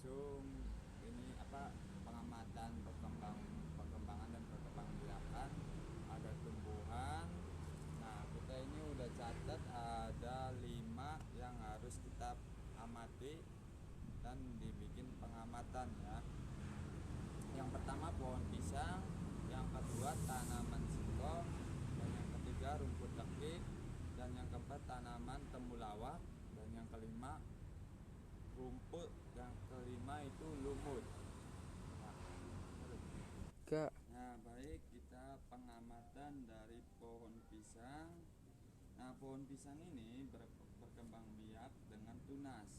langsung ini apa, pengamatan perkembangan dan perkembangbiakan ada tumbuhan. Nah, kita ini udah catat ada 5 yang harus kita amati dan dibikin pengamatan ya. Yang pertama pohon pisang, yang kedua tanaman singkong, dan yang ketiga rumput teki, dan yang keempat tanaman temulawak, dan yang kelima rumput, yang kelima itu lumut. Kak, Nah, baik, kita pengamatan dari pohon pisang. Nah, pohon pisang ini berkembang biak dengan tunas,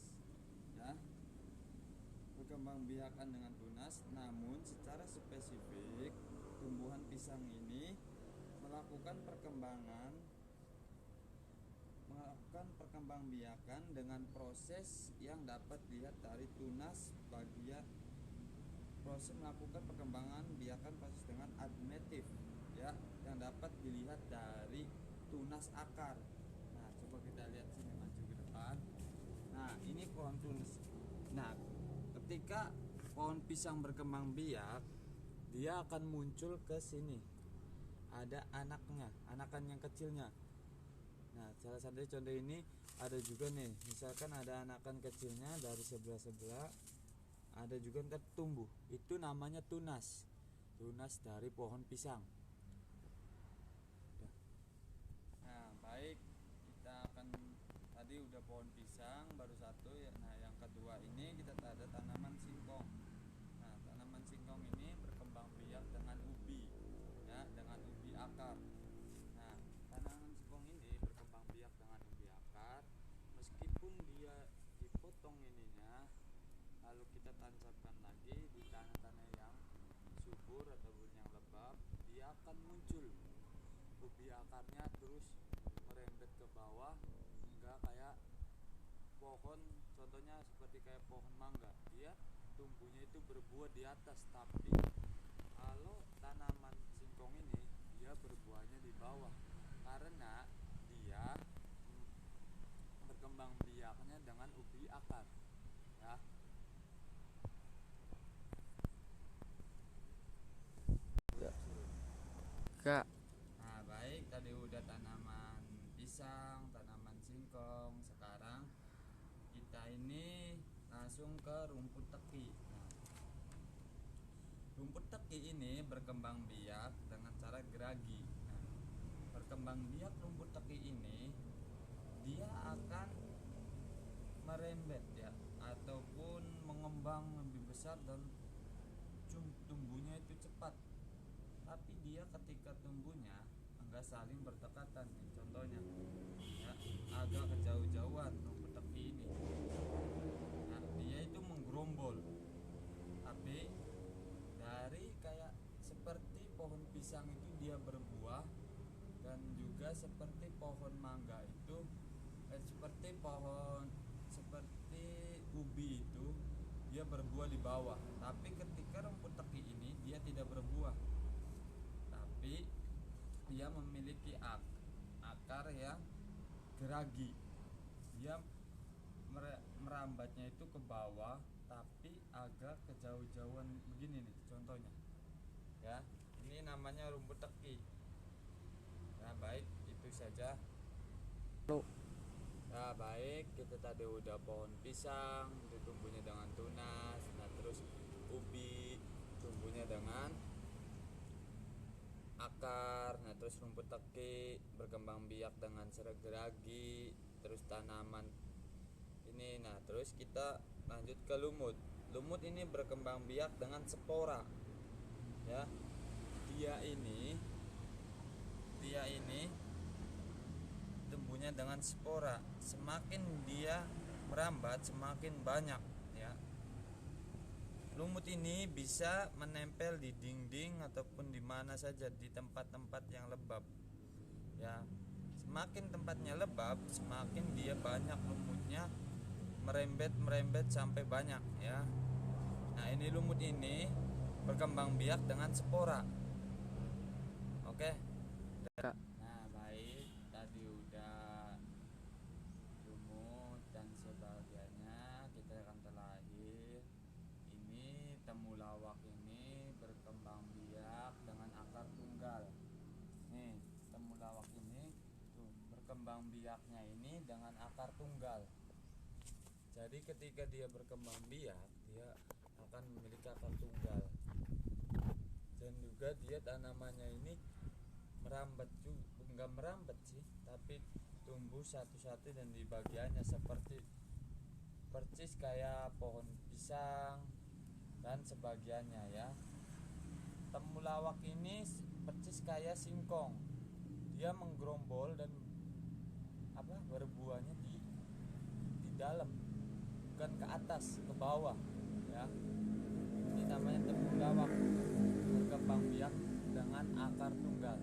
ya. Berkembang biakan dengan tunas, namun secara spesifik tumbuhan pisang ini melakukan perkembangbiakan dengan proses yang dapat dilihat dari tunas bagian. Proses melakukan perkembangan biakan proses dengan adnetif ya, yang dapat dilihat dari tunas akar. Nah, coba kita lihat sini, maju ke depan. Nah, ini pohon tunas. Nah, ketika pohon pisang berkembang biak, dia akan muncul ke sini. Ada anaknya, anakan yang kecilnya. Nah, salah satu contoh ini ada juga nih, misalkan ada anakan kecilnya dari sebelah-sebelah, ada juga ntar tumbuh. Itu namanya tunas. Tunas dari pohon pisang. Nah, baik, kita akan tadi udah pohon pisang baru satu ya. Nah, yang kedua ini kita ada tanaman singkong. Nah, tanaman singkong ini berkembang biak dengan ubi ya, dengan ubi akar. Nah, tanaman singkong ini berkembang biak dengan ubi akar, meskipun dia dipotong ininya, lalu kita tancapkan lagi di tanah-tanah yang subur ataupun yang lembab, dia akan muncul ubi akarnya terus merembet ke bawah, enggak kayak pohon, contohnya seperti kayak pohon mangga, dia tumbuhnya itu berbuah di atas, tapi kalau tanaman singkong ini dia berbuahnya di bawah karena dia berkembang biaknya dengan ubi akar ya. Kak, Nah, baik, tadi udah tanaman pisang, tanaman singkong. Sekarang kita ini langsung ke rumput teki. Nah, rumput teki ini berkembang biak dengan cara geragi. Nah, berkembang biak rumput teki ini dia akan merembet ya, ataupun mengembang lebih besar dan tumbuhnya itu cepat. Tapi dia ketika tumbuhnya enggak saling berdekatan nih, contohnya ya, agak kejauh-jauhan rumput teki ini. Nah, dia itu menggerombol, tapi dari kayak seperti pohon pisang itu dia berbuah, dan juga seperti pohon mangga itu seperti ubi itu dia berbuah di bawah. Tapi ketika rumput teki ini dia tidak berbuah, tapi dia memiliki akar yang geragi. Dia merambatnya itu ke bawah, tapi agak kejauh-jauhan begini nih contohnya ya. Ini namanya rumput teki. Nah, baik, itu saja. lo Nah, baik, kita tadi udah pohon pisang itu tumbuhnya dengan tunas. Nah, terus ubi tumbuhnya dengan akar. Nah, terus rumput teki berkembang biak dengan geragi. Terus tanaman ini. Nah, terus kita lanjut ke lumut. Lumut ini berkembang biak dengan spora ya. Dia ini tumbuhnya dengan spora. Semakin dia merambat semakin banyak ya. Lumut ini bisa menempel di dinding ataupun di mana saja, di tempat-tempat yang lembab ya. Semakin tempatnya lembab semakin dia banyak lumutnya, merembet sampai banyak ya. Nah, ini lumut ini berkembang biak dengan spora. Oke. Kak, Nah, baik, tadi udah lumut dan sebagainya, kita akan terlahir. berkembang biaknya ini dengan akar tunggal. Jadi ketika dia berkembang biak, dia akan memiliki akar tunggal. Dan juga dia tanamannya ini merambat juga, enggak merambat sih, tapi tumbuh satu-satu dan di bagiannya seperti persis kayak pohon pisang dan sebagiannya ya. Temulawak ini persis kayak singkong, dia menggerombol dan berbuahnya di dalam, bukan ke atas, ke bawah ya. Ini namanya temulawak berkembang biak dengan akar tunggal.